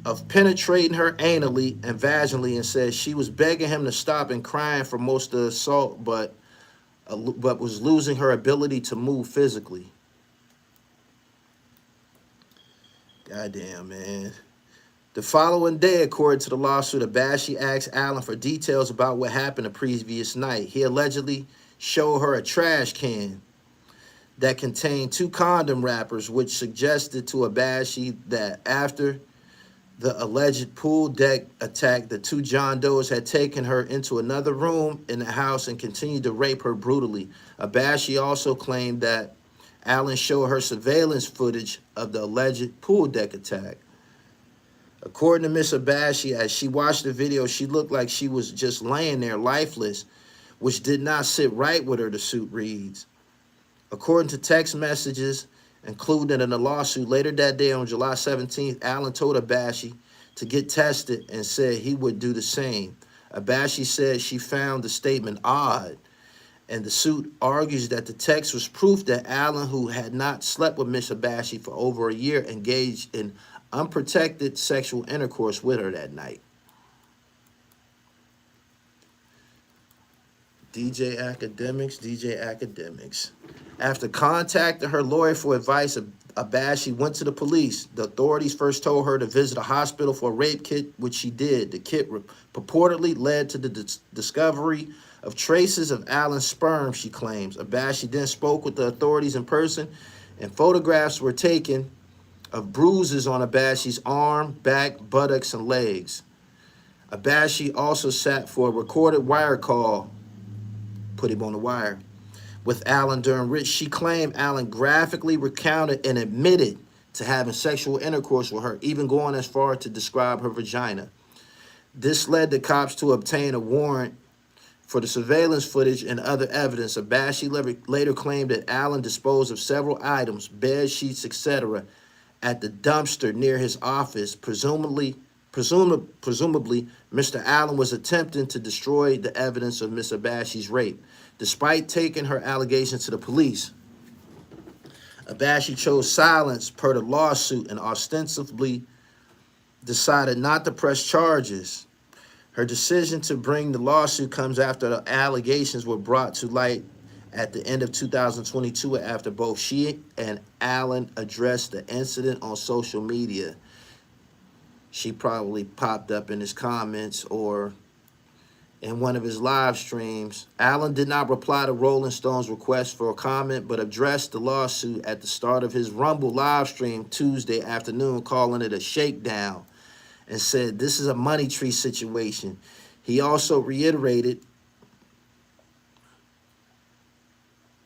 of penetrating her anally and vaginally and says she was begging him to stop and crying for most of the assault, but was losing her ability to move physically. Goddamn, man. The following day, according to the lawsuit, Abashi asked Allen for details about what happened the previous night. He allegedly showed her a trash can that contained 2 condom wrappers, which suggested to Abashi that after the alleged pool deck attack, the 2 John Does had taken her into another room in the house and continued to rape her brutally. Abashi also claimed that Allen showed her surveillance footage of the alleged pool deck attack. According to Miss Abashi, as she watched the video, she looked like she was just laying there lifeless, which did not sit right with her, the suit reads. According to text messages included in the lawsuit, later that day on July 17th, Allen told Abashi to get tested and said he would do the same. Abashi said she found the statement odd, and the suit argues that the text was proof that Allen, who had not slept with Miss Abashi for over a year, engaged in unprotected sexual intercourse with her that night. DJ Akedemiks. After contacting her lawyer for advice, Abashi went to the police. The authorities first told her to visit a hospital for a rape kit, which she did. The kit purportedly led to the discovery of traces of Allen's sperm, she claims. Abashi then spoke with the authorities in person, and photographs were taken of bruises on Abashi's arm, back, buttocks, and legs. Abashi also sat for a recorded wire call, put him on the wire, with Allen, during which she claimed Allen graphically recounted and admitted to having sexual intercourse with her, even going as far to describe her vagina. This led the cops to obtain a warrant for the surveillance footage and other evidence. Abashi later claimed that Allen disposed of several items, bed sheets, etc., at the dumpster near his office. Presumably, Mr. Allen was attempting to destroy the evidence of Miss Abashi's rape. Despite taking her allegations to the police, Abashi chose silence per the lawsuit and ostensibly decided not to press charges. Her decision to bring the lawsuit comes after the allegations were brought to light at the end of 2022 after both she and Allen addressed the incident on social media. She probably popped up in his comments or in one of his live streams. Allen did not reply to Rolling Stone's request for a comment, but addressed the lawsuit at the start of his Rumble live stream Tuesday afternoon, calling it a shakedown, and said this is a money tree situation. He also reiterated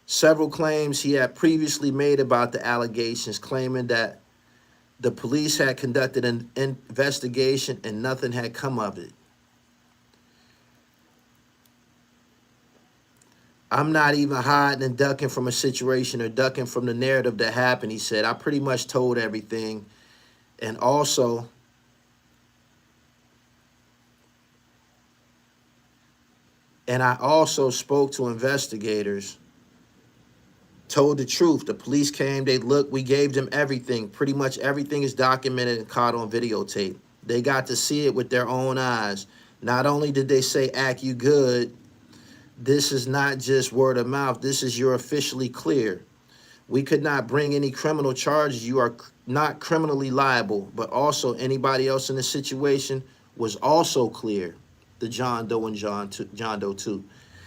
several claims he had previously made about the allegations, claiming that the police had conducted an investigation and nothing had come of it. I'm not even hiding and ducking from a situation or ducking from the narrative that happened, he said. I pretty much told everything. And also, I also spoke to investigators, told the truth. The police came, they looked, we gave them everything. Pretty much everything is documented and caught on videotape. They got to see it with their own eyes. Not only did they say, act you good, this is not just word of mouth. This is you're officially clear. We could not bring any criminal charges. You are not criminally liable, but also anybody else in the situation was also clear. The John Doe and John Doe too.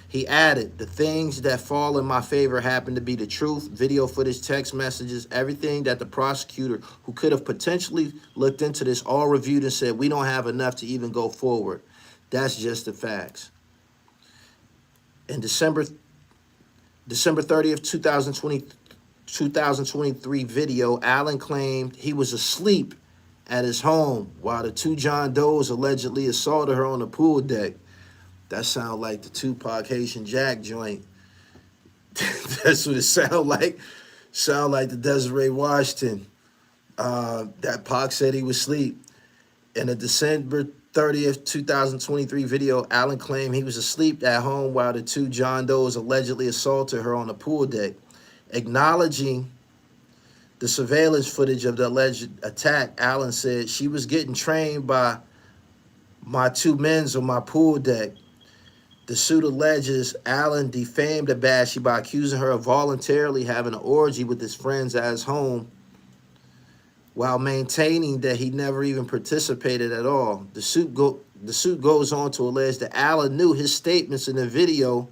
He added, the things that fall in my favor happen to be the truth, video footage, text messages, everything that the prosecutor, who could have potentially looked into this, all reviewed and said, we don't have enough to even go forward. That's just the facts. In December 30th, 2023 video, Allen claimed he was asleep at his home while the 2 John Does allegedly assaulted her on the pool deck. That sound like the Tupac Haitian Jack joint. That's what it sound like. Sound like the Desiree Washington. That Pac said he was asleep. In a December 30th, 2023 video, Allen claimed he was asleep at home while the two John Does allegedly assaulted her on the pool deck. Acknowledging the surveillance footage of the alleged attack, Allen said, "She was getting trained by my two men on my pool deck." The suit alleges Allen defamed Abashi by accusing her of voluntarily having an orgy with his friends at his home while maintaining that he never even participated at all. The suit goes on to allege that Allen knew his statements in the video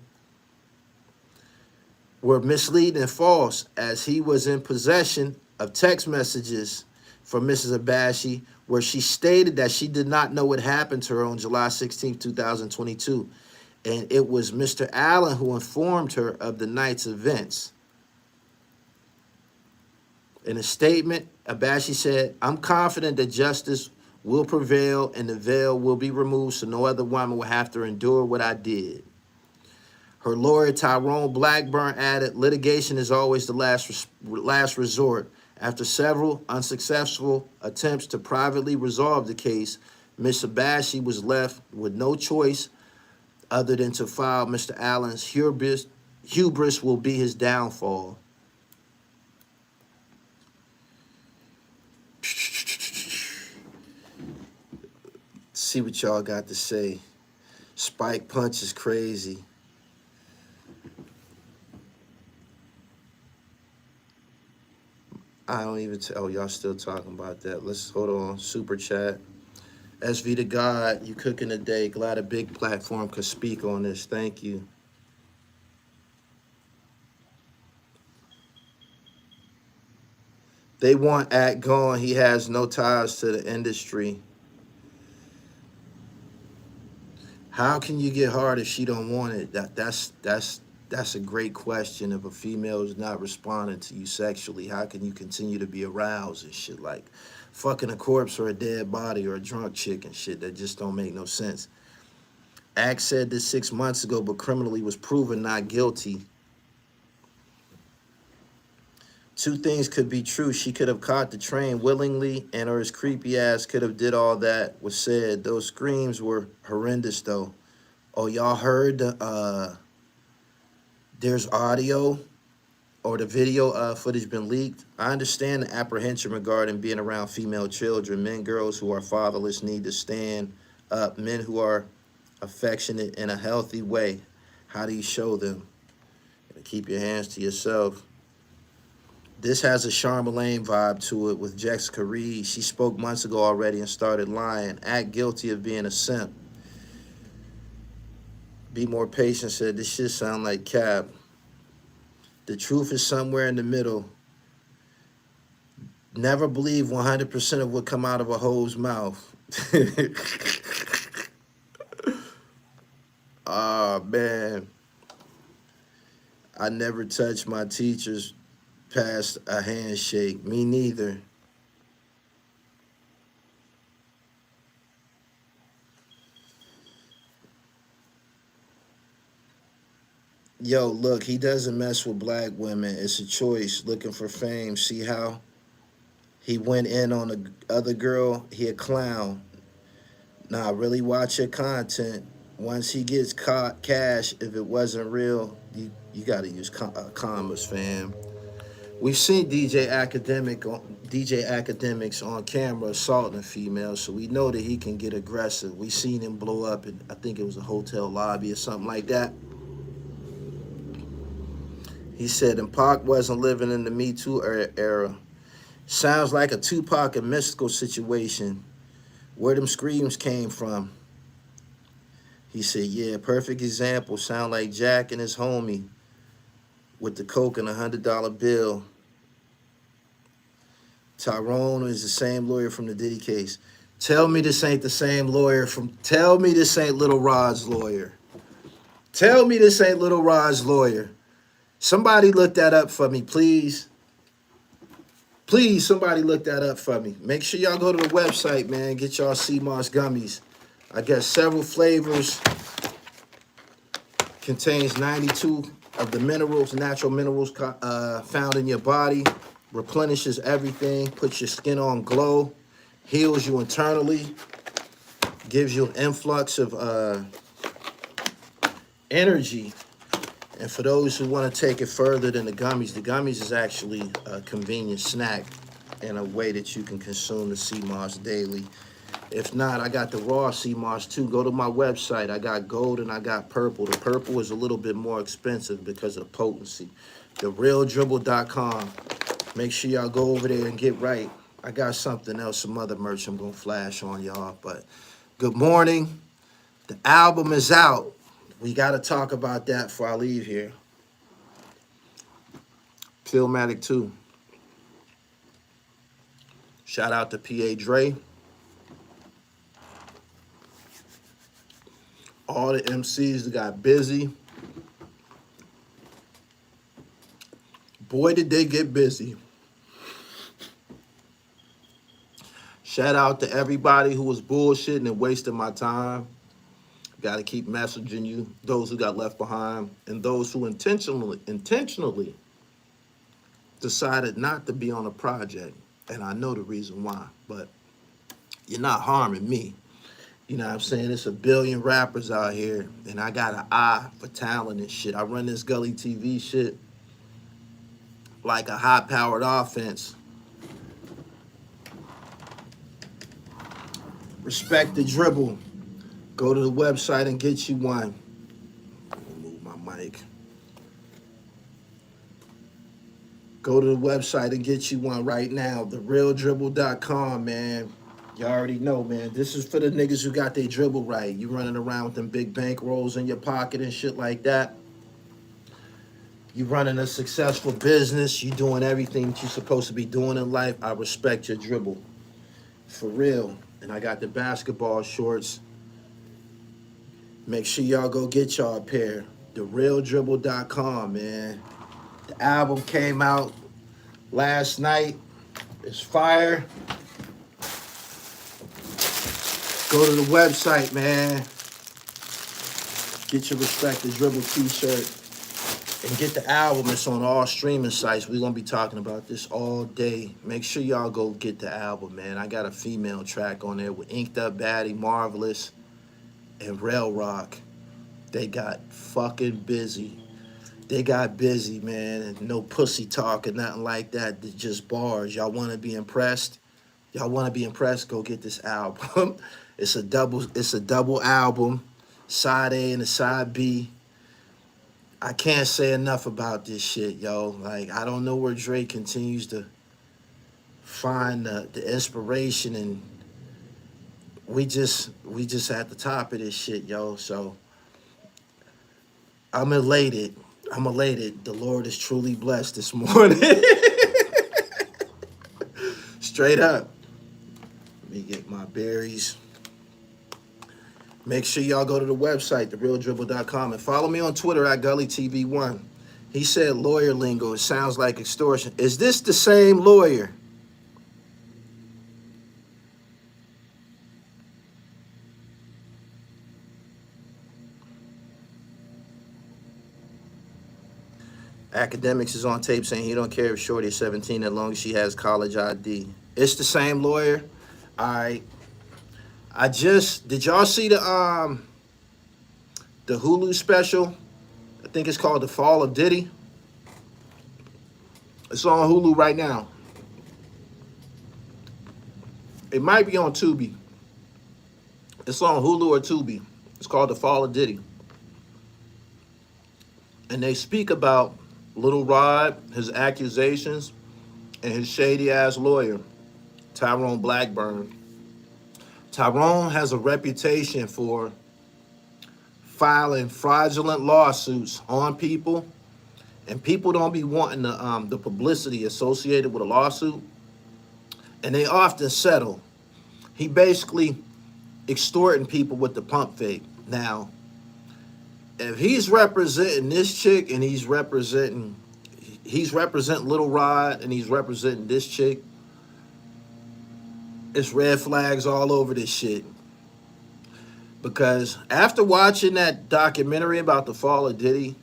were misleading and false, as he was in possession of text messages from Mrs. Abashi where she stated that she did not know what happened to her on July 16, 2022. And it was Mr. Allen who informed her of the night's events. In a statement, Abashi said, "I'm confident that justice will prevail and the veil will be removed so no other woman will have to endure what I did." Her lawyer, Tyrone Blackburn, added, "Litigation is always the last resort. After several unsuccessful attempts to privately resolve the case, Ms. Abashi was left with no choice other than to file. Mr. Allen's hubris will be his downfall." See what y'all got to say. Spike Punch is crazy. I don't even tell. Oh, y'all still talking about that. Let's hold on. Super chat. SV to God, you cooking today. Glad a big platform could speak on this. Thank you. They want Act gone. He has no ties to the industry. How can you get hard if she don't want it? That's a great question. If a female is not responding to you sexually, how can you continue to be aroused and shit? Like fucking a corpse or a dead body or a drunk chick and shit that just don't make no sense. Act said this 6 months ago, but criminally was proven not guilty. Two things could be true. She could have caught the train willingly, and or his creepy ass could have did all that was said. Those screams were horrendous, though. Oh, y'all heard there's audio or the video footage been leaked? I understand the apprehension regarding being around female children. Men, girls who are fatherless need to stand up. Men who are affectionate in a healthy way. How do you show them? Keep your hands to yourself. This has a Charlemagne vibe to it with Jessica Reed. She spoke months ago already and started lying. Act guilty of being a simp. Be More Patient said, "This shit sound like cap. The truth is somewhere in the middle. Never believe 100% of what come out of a hoe's mouth." Oh, man. I never touched my teachers past a handshake. Me neither. Yo, look, he doesn't mess with black women. It's a choice. Looking for fame. See how he went in on the other girl? He a clown. Nah, really watch your content. Once he gets caught cash, if it wasn't real, you got to use commas, fam. We've seen DJ Akedemiks on camera assaulting females, so we know that he can get aggressive. We seen him blow up in, I think it was a hotel lobby or something like that. He said, and Pac wasn't living in the Me Too era. Sounds like a Tupac and Mystical situation. Where them screams came from. He said, yeah, perfect example. Sound like Jack and his homie with the coke and $100 bill. Tyrone is the same lawyer from the Diddy case. Tell me this ain't the same lawyer tell me this ain't Little Rod's lawyer. Tell me this ain't Little Rod's lawyer. Somebody look that up for me, please. Please, somebody look that up for me. Make sure y'all go to the website, man. Get y'all sea moss gummies. I got several flavors. Contains 92 of the minerals, natural minerals found in your body. Replenishes everything. Puts your skin on glow. Heals you internally. gives you an influx of energy. And for those who want to take it further than the gummies is actually a convenient snack in a way that you can consume the sea moss daily. If not, I got the raw sea moss too. Go to my website. I got gold and I got purple. The purple is a little bit more expensive because of the potency. TheRealDribble.com. Make sure y'all go over there and get right. I got something else, some other merch I'm going to flash on y'all. But good morning. The album is out. We got to talk about that before I leave here. Philmatic 2. Shout out to PA Dre. All the MCs that got busy. Boy, did they get busy. Shout out to everybody who was bullshitting and wasting my time. Got to keep messaging you, those who got left behind, and those who intentionally decided not to be on a project. And I know the reason why, but you're not harming me. You know what I'm saying? It's a billion rappers out here, and I got an eye for talent and shit. I run this Gully TV shit like a high-powered offense. Respect the dribble. Go to the website and get you one. Move my mic. Go to the website and get you one right now. TheRealDribble.com, man. You already know, man. This is for the niggas who got their dribble right. You running around with them big bank rolls in your pocket and shit like that. You running a successful business. You doing everything that you're supposed to be doing in life. I respect your dribble. For real. And I got the basketball shorts. Make sure y'all go get y'all a pair. TheRealDribble.com, man. The album came out last night. It's fire. Go to the website, man. Get your Respect the Dribble t-shirt. And get the album. It's on all streaming sites. We're going to be talking about this all day. Make sure y'all go get the album, man. I got a female track on there with Inked Up Baddie, Marvelous, and Rail Rock. They got fucking busy. They got busy, man. And no pussy talk or nothing like that. They're just bars. Y'all want to be impressed? Y'all want to be impressed? Go get this album. It's a double album. Side A and a side B. I can't say enough about this shit, yo. Like, I don't know where Drake continues to find the inspiration, and we just at the top of this shit, yo. So I'm elated. The Lord is truly blessed this morning. Straight up. Let me get my berries. Make sure y'all go to the website, TheRealDribble.com, and follow me on Twitter at GullyTV1. He said lawyer lingo. It sounds like extortion. Is this the same lawyer? Akedemiks is on tape saying he don't care if Shorty is 17 as long as she has college ID. It's the same lawyer. All right. Did y'all see the Hulu special? I think it's called The Fall of Diddy. It's on Hulu right now. It might be on Tubi. It's on Hulu or Tubi. It's called The Fall of Diddy. And they speak about Little Rod, his accusations, and his shady-ass lawyer, Tyrone Blackburn. Tyrone has a reputation for filing fraudulent lawsuits on people, and people don't be wanting the publicity associated with a lawsuit, and they often settle. He basically extorting people with the pump fake. Now, if he's representing this chick and he's representing Little Rod and he's representing this chick, it's red flags all over this shit. Because after watching that documentary about the fall of Diddy,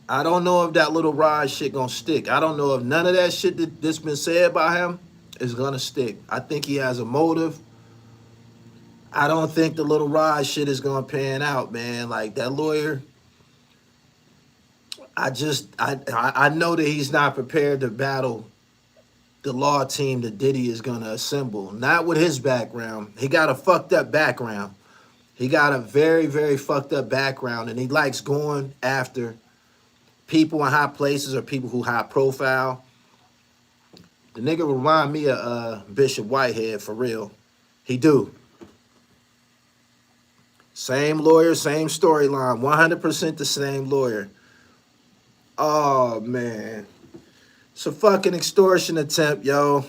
I don't know if that Little Rod shit gonna stick. I don't know if none of that shit that's been said by him is gonna stick. I think he has a motive. I don't think the little Rod shit is gonna pan out, man. Like that lawyer, I know that he's not prepared to battle the law team that Diddy is gonna assemble. Not with his background. He got a fucked up background. He got a very, very fucked up background, and he likes going after people in high places or people who high profile. The nigga remind me of Bishop Whitehead for real. He do. Same lawyer, same storyline, 100% the same lawyer. Oh man, it's a fucking extortion attempt, yo.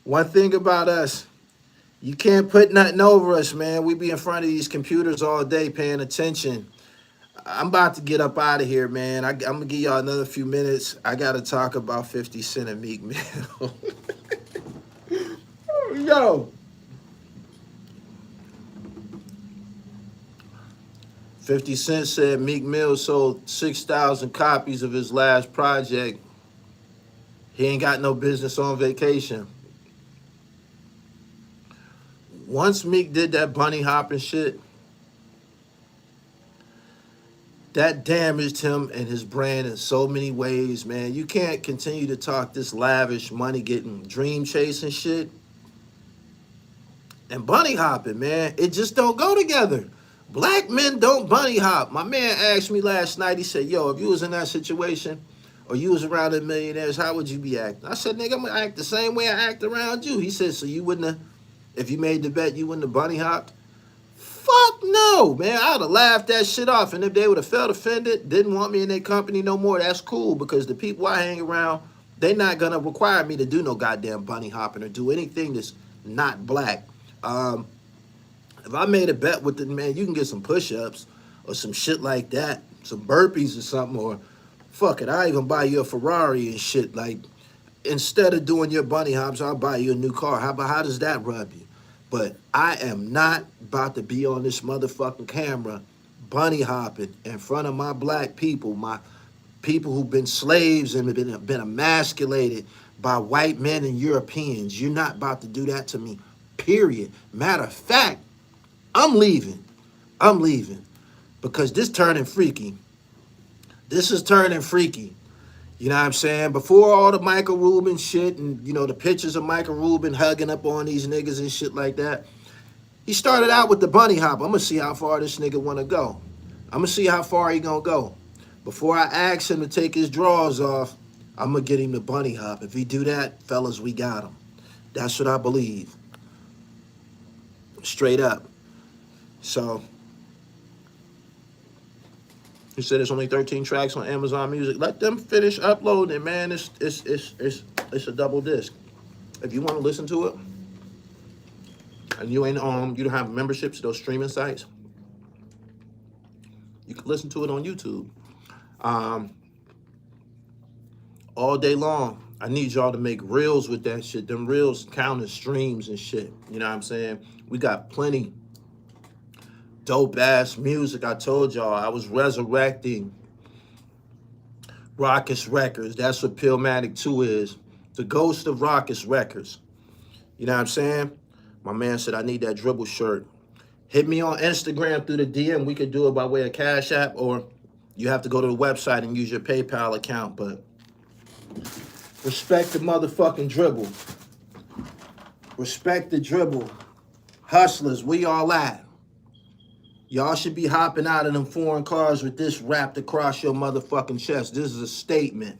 One thing about us, you can't put nothing over us, man. We be in front of these computers all day paying attention. I'm about to get up out of here, man. I'm gonna give y'all another few minutes. I gotta talk about 50 Cent and Meek Mill. Yo, 50 Cent said Meek Mill sold 6,000 copies of his last project. He ain't got no business on vacation. Once Meek did that bunny hopping shit, that damaged him and his brand in so many ways, man. You can't continue to talk this lavish, money-getting, dream chasing shit and bunny hopping, man. It just don't go together. Black men don't bunny hop. My man asked me last night, he said, yo, if you was in that situation or you was around the millionaires, how would you be acting? I said, nigga, I'm gonna act the same way I act around you. He said, so you wouldn't have, if you made the bet, you wouldn't have bunny hopped? Fuck no, man. I would have laughed that shit off. And if they would have felt offended, didn't want me in their company no more, that's cool. Because the people I hang around, they not going to require me to do no goddamn bunny hopping or do anything that's not black. If I made a bet with the man, you can get some push-ups or some shit like that, some burpees or something, or fuck it, I even buy you a Ferrari and shit. Like, instead of doing your bunny hops, I'll buy you a new car. How does that rub you? But I am not about to be on this motherfucking camera bunny hopping in front of my black people, my people who've been slaves and been emasculated by white men and Europeans. You're not about to do that to me, period. Matter of fact, I'm leaving. I'm leaving. Because this turning freaky. This is turning freaky. You know what I'm saying? Before all the Michael Rubin shit and, you know, the pictures of Michael Rubin hugging up on these niggas and shit like that, he started out with the bunny hop. I'm going to see how far this nigga want to go. I'm going to see how far he going to go. Before I ask him to take his drawers off, I'm going to get him the bunny hop. If he do that, fellas, we got him. That's what I believe. Straight up. So, he said there's only 13 tracks on Amazon Music. Let them finish uploading, man. It's a double disc. If you want to listen to it, and you don't have memberships to those streaming sites, you can listen to it on YouTube. All day long. I need y'all to make reels with that shit. Them reels count as streams and shit. You know what I'm saying? We got plenty dope ass music. I told y'all I was resurrecting Raucous Records. That's what Pillmatic 2 is. The ghost of Raucous Records. You know what I'm saying? My man said, I need that dribble shirt. Hit me on Instagram through the DM. We could do it by way of Cash App, or you have to go to the website and use your PayPal account. But respect the motherfucking dribble. Respect the dribble. Hustlers, we all at? Y'all should be hopping out of them foreign cars with this wrapped across your motherfucking chest. This is a statement.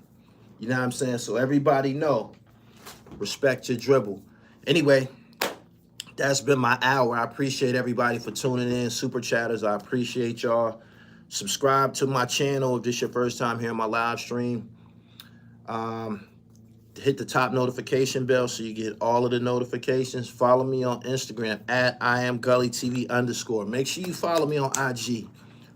You know what I'm saying? So everybody know. Respect your dribble. Anyway, that's been my hour. I appreciate everybody for tuning in. Super chatters, I appreciate y'all. Subscribe to my channel if this is your first time here on my live stream. Hit the top notification bell so you get all of the notifications. Follow me on Instagram at IamGullyTV_. Make sure you follow me on IG.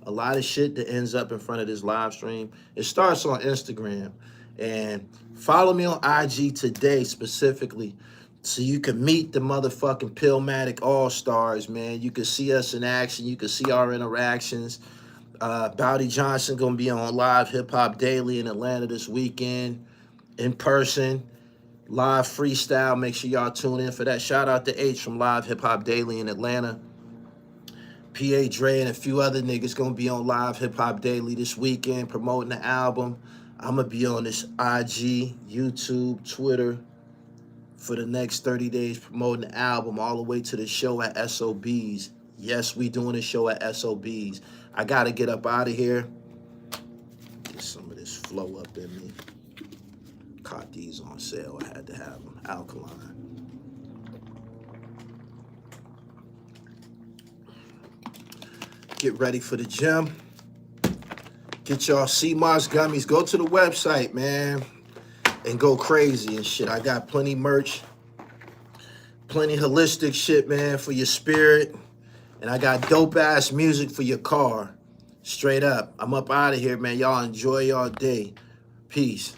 A lot of shit that ends up in front of this live stream, it starts on Instagram. And follow me on IG today specifically so you can meet the motherfucking Pillmatic All-Stars, man. You can see us in action. You can see our interactions. Bowdy Johnson going to be on Live Hip Hop Daily in Atlanta this weekend. In person, live freestyle. Make sure y'all tune in for that. Shout out to H from Live Hip Hop Daily in Atlanta. PA Dre and a few other niggas gonna be on Live Hip Hop Daily this weekend promoting the album. I'm gonna be on this IG, YouTube, Twitter for the next 30 days promoting the album all the way to the show at SOBs. Yes, we doing a show at SOBs. I gotta get up out of here. Get some of this flow up in me. Caught these on sale. I had to have them. Alkaline. Get ready for the gym. Get y'all CMOS gummies. Go to the website, man, and go crazy and shit. I got plenty merch, plenty holistic shit, man, for your spirit. And I got dope-ass music for your car. Straight up. I'm up out of here, man. Y'all enjoy y'all day. Peace.